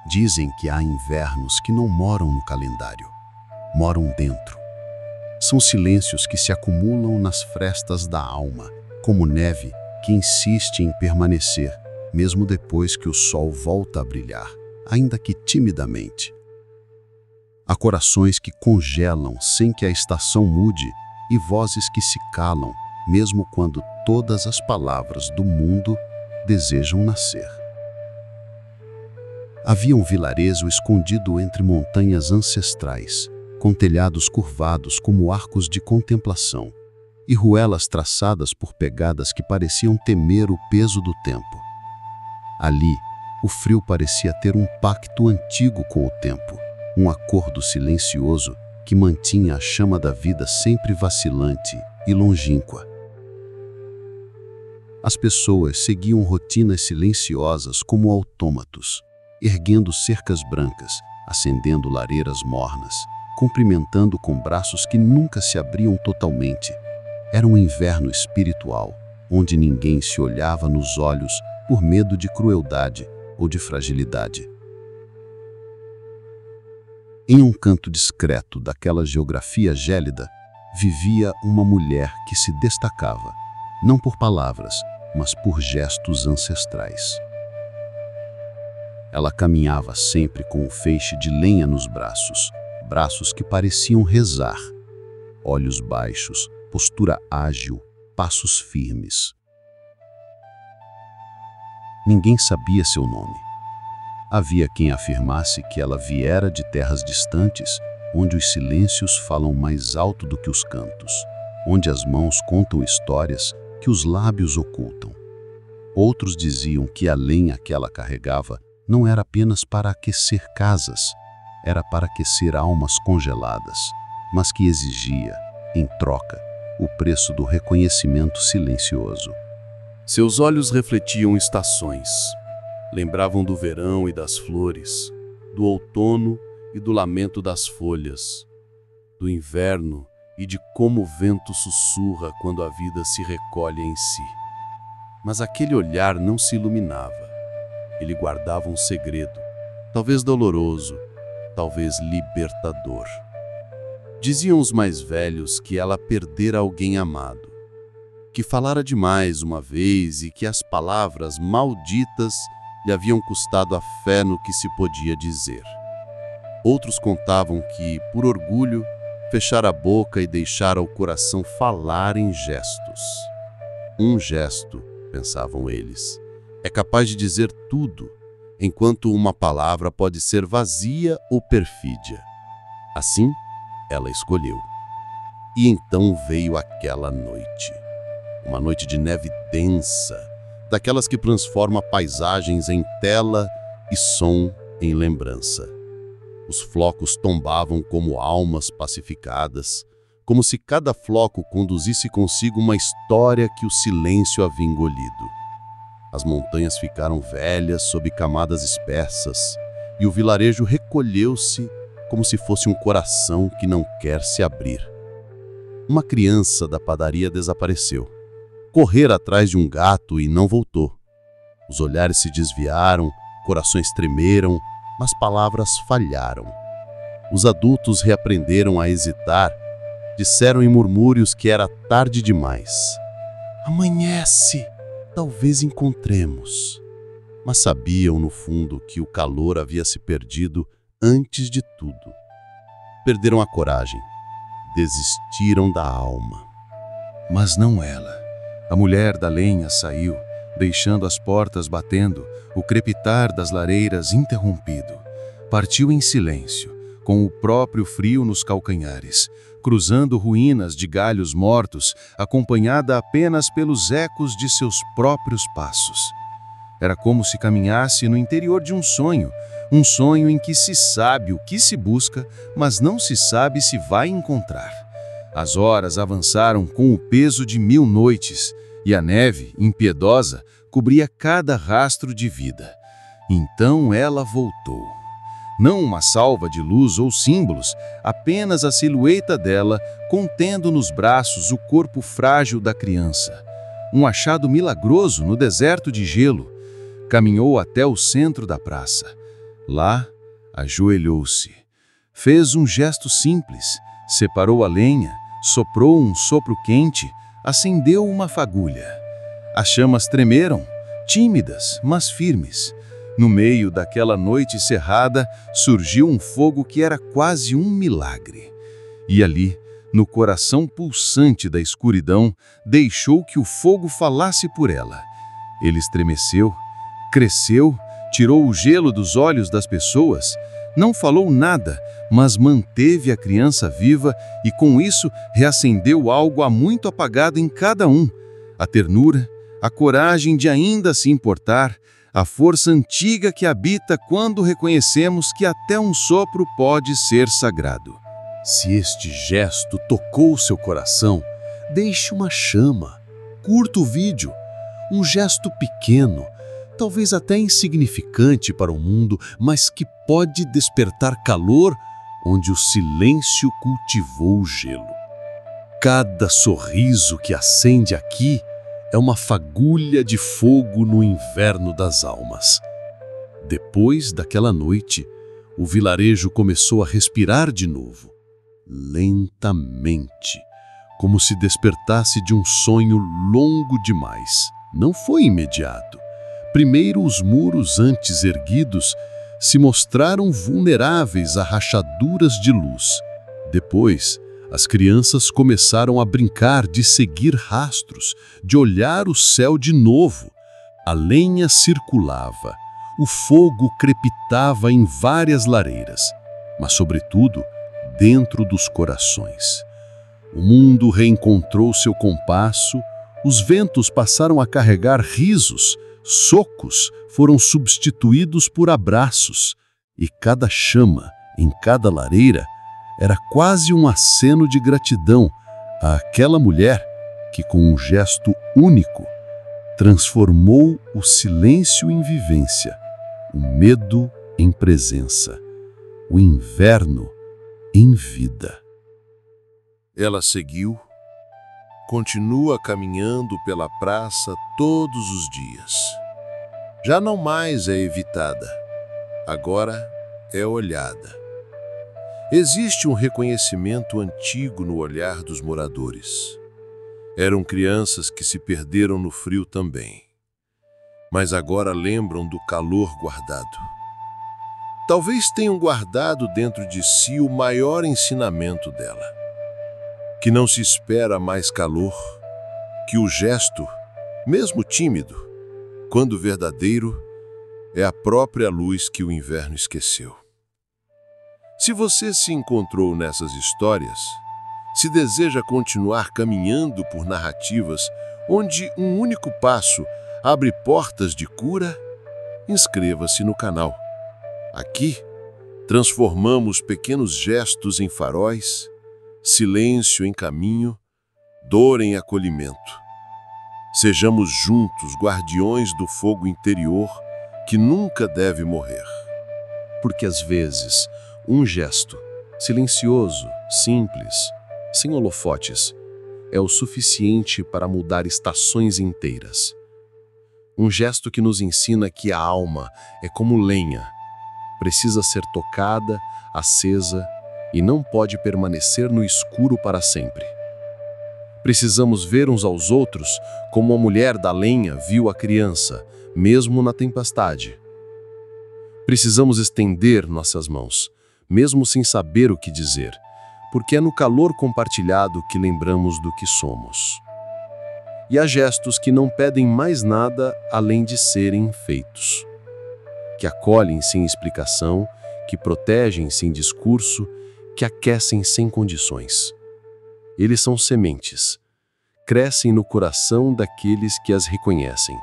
Dizem que há invernos que não moram no calendário, moram dentro. São silêncios que se acumulam nas frestas da alma, como neve que insiste em permanecer, mesmo depois que o sol volta a brilhar, ainda que timidamente. Há corações que congelam sem que a estação mude e vozes que se calam, mesmo quando todas as palavras do mundo desejam nascer. Havia um vilarejo escondido entre montanhas ancestrais, com telhados curvados como arcos de contemplação, e ruelas traçadas por pegadas que pareciam temer o peso do tempo. Ali, o frio parecia ter um pacto antigo com o tempo, um acordo silencioso que mantinha a chama da vida sempre vacilante e longínqua. As pessoas seguiam rotinas silenciosas como autômatos, erguendo cercas brancas, acendendo lareiras mornas, cumprimentando com braços que nunca se abriam totalmente. Era um inverno espiritual, onde ninguém se olhava nos olhos por medo de crueldade ou de fragilidade. Em um canto discreto daquela geografia gélida, vivia uma mulher que se destacava, não por palavras, mas por gestos ancestrais. Ela caminhava sempre com um feixe de lenha nos braços, braços que pareciam rezar, olhos baixos, postura ágil, passos firmes. Ninguém sabia seu nome. Havia quem afirmasse que ela viera de terras distantes, onde os silêncios falam mais alto do que os cantos, onde as mãos contam histórias que os lábios ocultam. Outros diziam que a lenha que ela carregava não era apenas para aquecer casas, era para aquecer almas congeladas, mas que exigia, em troca, o preço do reconhecimento silencioso. Seus olhos refletiam estações. Lembravam do verão e das flores, do outono e do lamento das folhas, do inverno e de como o vento sussurra quando a vida se recolhe em si. Mas aquele olhar não se iluminava. Ele guardava um segredo, talvez doloroso, talvez libertador. Diziam os mais velhos que ela perdera alguém amado, que falara demais uma vez e que as palavras malditas lhe haviam custado a fé no que se podia dizer. Outros contavam que, por orgulho, fechara a boca e deixara o coração falar em gestos. Um gesto, pensavam eles, é capaz de dizer tudo, enquanto uma palavra pode ser vazia ou perfídia. Assim, ela escolheu. E então veio aquela noite. Uma noite de neve densa, daquelas que transforma paisagens em tela e som em lembrança. Os flocos tombavam como almas pacificadas, como se cada floco conduzisse consigo uma história que o silêncio havia engolido. As montanhas ficaram velhas sob camadas espessas, e o vilarejo recolheu-se como se fosse um coração que não quer se abrir. Uma criança da padaria desapareceu. Correra atrás de um gato e não voltou. Os olhares se desviaram, corações tremeram, mas palavras falharam. Os adultos reaprenderam a hesitar, disseram em murmúrios que era tarde demais. Amanhece! Talvez encontremos. Mas sabiam, no fundo, que o calor havia se perdido antes de tudo. Perderam a coragem. Desistiram da alma. Mas não ela. A mulher da lenha saiu, deixando as portas batendo, o crepitar das lareiras interrompido. Partiu em silêncio, com o próprio frio nos calcanhares, cruzando ruínas de galhos mortos, acompanhada apenas pelos ecos de seus próprios passos. Era como se caminhasse no interior de um sonho em que se sabe o que se busca, mas não se sabe se vai encontrar. As horas avançaram com o peso de 1000 noites, e a neve, impiedosa, cobria cada rastro de vida. Então ela voltou. Não uma salva de luz ou símbolos, apenas a silhueta dela, contendo nos braços o corpo frágil da criança. Um achado milagroso no deserto de gelo. Caminhou até o centro da praça. Lá, ajoelhou-se. Fez um gesto simples, separou a lenha, soprou um sopro quente, acendeu uma fagulha. As chamas tremeram, tímidas, mas firmes. No meio daquela noite cerrada, surgiu um fogo que era quase um milagre. E ali, no coração pulsante da escuridão, deixou que o fogo falasse por ela. Ele estremeceu, cresceu, tirou o gelo dos olhos das pessoas, não falou nada, mas manteve a criança viva e com isso reacendeu algo há muito apagado em cada um. A ternura, a coragem de ainda se importar, a força antiga que habita quando reconhecemos que até um sopro pode ser sagrado. Se este gesto tocou seu coração, deixe uma chama, curta o vídeo, um gesto pequeno, talvez até insignificante para o mundo, mas que pode despertar calor onde o silêncio cultivou o gelo. Cada sorriso que acende aqui é uma fagulha de fogo no inverno das almas. Depois daquela noite, o vilarejo começou a respirar de novo, lentamente, como se despertasse de um sonho longo demais. Não foi imediato. Primeiro, os muros antes erguidos se mostraram vulneráveis a rachaduras de luz. Depois, as crianças começaram a brincar de seguir rastros, de olhar o céu de novo. A lenha circulava, o fogo crepitava em várias lareiras, mas, sobretudo, dentro dos corações. O mundo reencontrou seu compasso, os ventos passaram a carregar risos, socos foram substituídos por abraços, e cada chama, em cada lareira, era quase um aceno de gratidão àquela mulher que, com um gesto único, transformou o silêncio em vivência, o medo em presença, o inverno em vida. Ela seguiu, continua caminhando pela praça todos os dias. Já não mais é evitada, agora é olhada. Existe um reconhecimento antigo no olhar dos moradores. Eram crianças que se perderam no frio também, mas agora lembram do calor guardado. Talvez tenham guardado dentro de si o maior ensinamento dela, que não se espera mais calor, que o gesto, mesmo tímido, quando verdadeiro, é a própria luz que o inverno esqueceu. Se você se encontrou nessas histórias, se deseja continuar caminhando por narrativas onde um único passo abre portas de cura, inscreva-se no canal. Aqui, transformamos pequenos gestos em faróis, silêncio em caminho, dor em acolhimento. Sejamos juntos guardiões do fogo interior que nunca deve morrer. Porque às vezes, um gesto, silencioso, simples, sem holofotes, é o suficiente para mudar estações inteiras. Um gesto que nos ensina que a alma é como lenha, precisa ser tocada, acesa e não pode permanecer no escuro para sempre. Precisamos ver uns aos outros como a mulher da lenha viu a criança, mesmo na tempestade. Precisamos estender nossas mãos, mesmo sem saber o que dizer, porque é no calor compartilhado que lembramos do que somos. E há gestos que não pedem mais nada além de serem feitos, que acolhem sem explicação, que protegem sem discurso, que aquecem sem condições. Eles são sementes, crescem no coração daqueles que as reconhecem,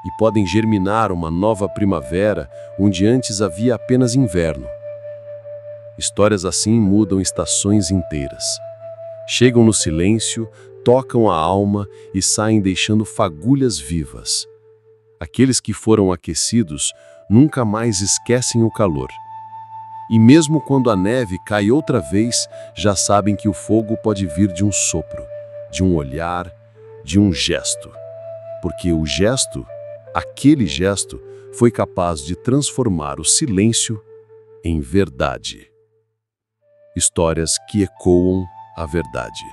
e podem germinar uma nova primavera onde antes havia apenas inverno. Histórias assim mudam estações inteiras. Chegam no silêncio, tocam a alma e saem deixando fagulhas vivas. Aqueles que foram aquecidos nunca mais esquecem o calor. E mesmo quando a neve cai outra vez, já sabem que o fogo pode vir de um sopro, de um olhar, de um gesto. Porque o gesto, aquele gesto, foi capaz de transformar o silêncio em verdade. Histórias que ecoam a verdade.